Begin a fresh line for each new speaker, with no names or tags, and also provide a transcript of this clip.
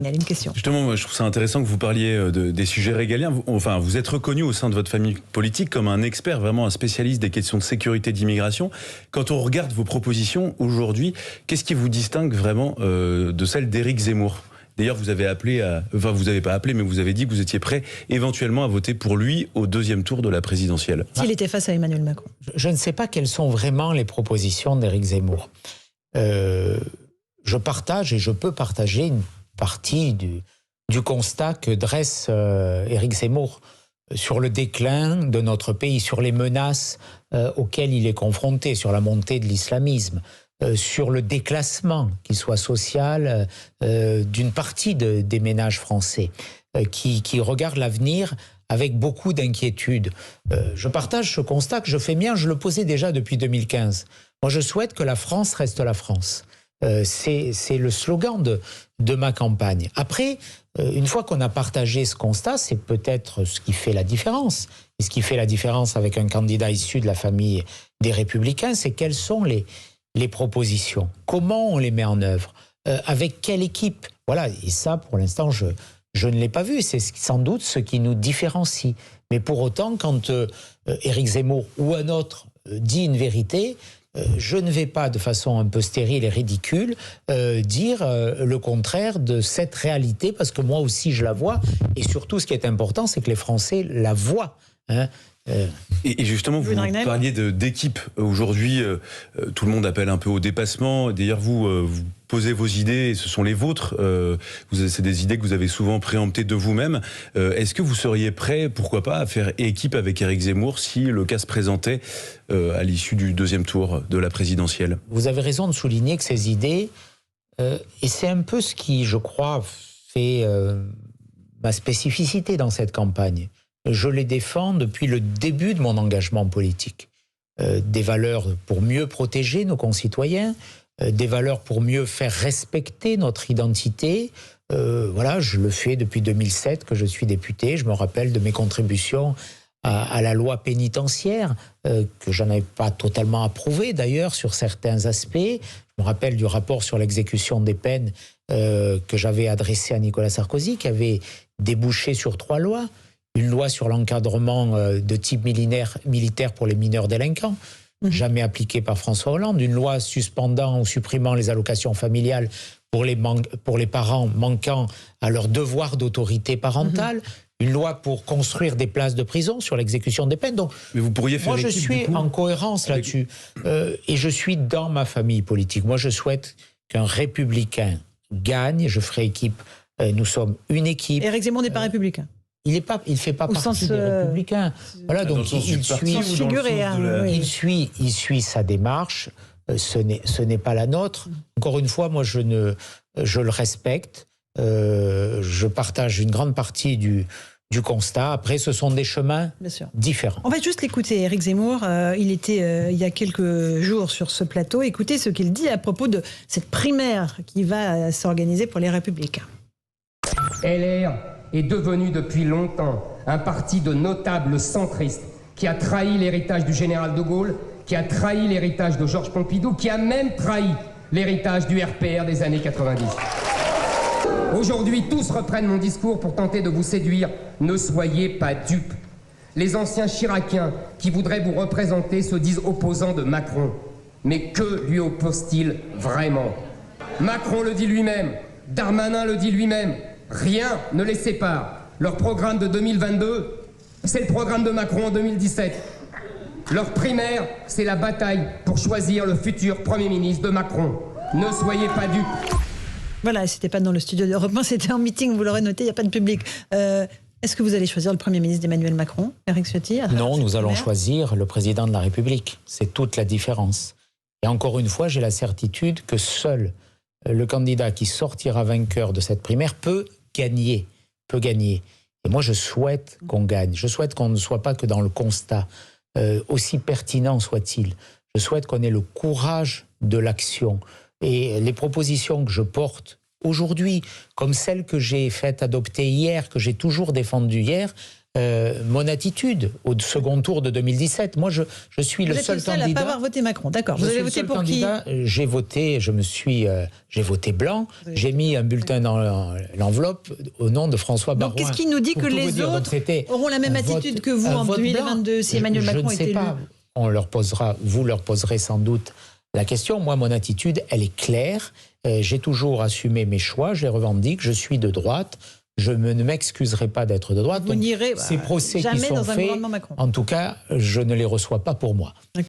Il y a une question.
Justement, moi, je trouve ça intéressant que vous parliez des sujets régaliens. Vous êtes reconnu au sein de votre famille politique comme un expert, vraiment un spécialiste des questions de sécurité, d'immigration. Quand on regarde vos propositions aujourd'hui, qu'est-ce qui vous distingue vraiment de celle d'Éric Zemmour ? D'ailleurs, vous avez vous n'avez pas appelé, mais vous avez dit que vous étiez prêt éventuellement à voter pour lui au deuxième tour de la présidentielle.
S'il était face à Emmanuel Macron.
Je ne sais pas quelles sont vraiment les propositions d'Éric Zemmour. Je partage et je peux partager une partie du constat que dresse Éric Zemmour sur le déclin de notre pays, sur les menaces auxquelles il est confronté, sur la montée de l'islamisme, sur le déclassement, qu'il soit social, d'une partie des ménages français, qui regardent l'avenir avec beaucoup d'inquiétude. Je partage ce constat que je fais mien, je le posais déjà depuis 2015. Moi, je souhaite que la France reste la France. C'est le slogan de ma campagne. Après, une fois qu'on a partagé ce constat, c'est peut-être ce qui fait la différence. Et ce qui fait la différence avec un candidat issu de la famille des Républicains, c'est quelles sont les propositions. Comment on les met en œuvre, avec quelle équipe. Voilà, et ça, pour l'instant, je ne l'ai pas vu. C'est sans doute ce qui nous différencie. Mais pour autant, quand Éric Zemmour ou un autre dit une vérité, je ne vais pas, de façon un peu stérile et ridicule, dire le contraire de cette réalité, parce que moi aussi je la vois, et surtout ce qui est important, c'est que les Français la voient. Hein.
Et justement, vous parliez d'équipe. Aujourd'hui, tout le monde appelle un peu au dépassement. D'ailleurs, vous posez vos idées, et ce sont les vôtres. C'est des idées que vous avez souvent préemptées de vous-même. Est-ce que vous seriez prêt, pourquoi pas, à faire équipe avec Éric Zemmour si le cas se présentait à l'issue du deuxième tour de la présidentielle ?
Vous avez raison de souligner que ces idées, et c'est un peu ce qui, je crois, fait ma spécificité dans cette campagne. Je les défends depuis le début de mon engagement politique. Des valeurs pour mieux protéger nos concitoyens, des valeurs pour mieux faire respecter notre identité. Voilà, je le fais depuis 2007 que je suis député. Je me rappelle de mes contributions à la loi pénitentiaire, que je n'avais pas totalement approuvée d'ailleurs sur certains aspects. Je me rappelle du rapport sur l'exécution des peines que j'avais adressé à Nicolas Sarkozy, qui avait débouché sur 3 lois. Une loi sur l'encadrement de type militaire pour les mineurs délinquants, jamais appliquée par François Hollande. Une loi suspendant ou supprimant les allocations familiales pour les parents manquant à leur devoir d'autorité parentale. Une loi pour construire des places de prison sur l'exécution des peines. Donc,
mais vous pourriez faire
moi, je suis en cohérence là-dessus. Et je suis dans ma famille politique. Moi, je souhaite qu'un républicain gagne. Je ferai équipe. Nous sommes une équipe.
Éric Zemmour n'est pas républicain.
Il ne fait pas partie des Républicains. Voilà, donc il suit sa démarche. Ce n'est pas la nôtre. Encore une fois, moi, je le respecte. Je partage une grande partie du constat. Après, ce sont des chemins différents.
On va juste l'écouter, Éric Zemmour. Il était il y a quelques jours sur ce plateau. Écoutez ce qu'il dit à propos de cette primaire qui va s'organiser pour les Républicains.
LR est devenu depuis longtemps un parti de notables centristes qui a trahi l'héritage du général de Gaulle, qui a trahi l'héritage de Georges Pompidou, qui a même trahi l'héritage du RPR des années 90. Aujourd'hui, tous reprennent mon discours pour tenter de vous séduire. Ne soyez pas dupes. Les anciens chiraciens qui voudraient vous représenter se disent opposants de Macron. Mais que lui oppose-t-il vraiment ? Macron le dit lui-même, Darmanin le dit lui-même. Rien ne les sépare. Leur programme de 2022, c'est le programme de Macron en 2017. Leur primaire, c'est la bataille pour choisir le futur Premier ministre de Macron. Ne soyez pas dupes.
Voilà, c'était pas dans le studio d'Europe 1, c'était en meeting, vous l'aurez noté, il n'y a pas de public. Est-ce que vous allez choisir le Premier ministre d'Emmanuel Macron, Éric Ciotti ?
Non, nous allons choisir le président de la République. C'est toute la différence. Et encore une fois, j'ai la certitude que seul le candidat qui sortira vainqueur de cette primaire peut gagner. Et moi, je souhaite qu'on gagne. Je souhaite qu'on ne soit pas que dans le constat, aussi pertinent soit-il. Je souhaite qu'on ait le courage de l'action. Et les propositions que je porte aujourd'hui, comme celles que j'ai faites adopter hier, que j'ai toujours défendues hier, mon attitude au second tour de 2017. Moi, je suis le seul candidat.
Vous êtes le seul à ne pas avoir voté Macron, d'accord. Vous avez voté pour qui?
J'ai voté, j'ai voté blanc. J'ai mis un bulletin dans l'enveloppe au nom de François Baroin.
Donc, qu'est-ce qui nous dit que les autres auront la même attitude que vous en 2022 si Emmanuel Macron est élu?
Vous leur poserez sans doute la question. Moi, mon attitude, elle est claire. J'ai toujours assumé mes choix, je les revendique. Je suis de droite. Je ne m'excuserai pas d'être de droite.
Vous n'irez
ces procès qui sont faits, en tout cas, je ne les reçois pas pour moi.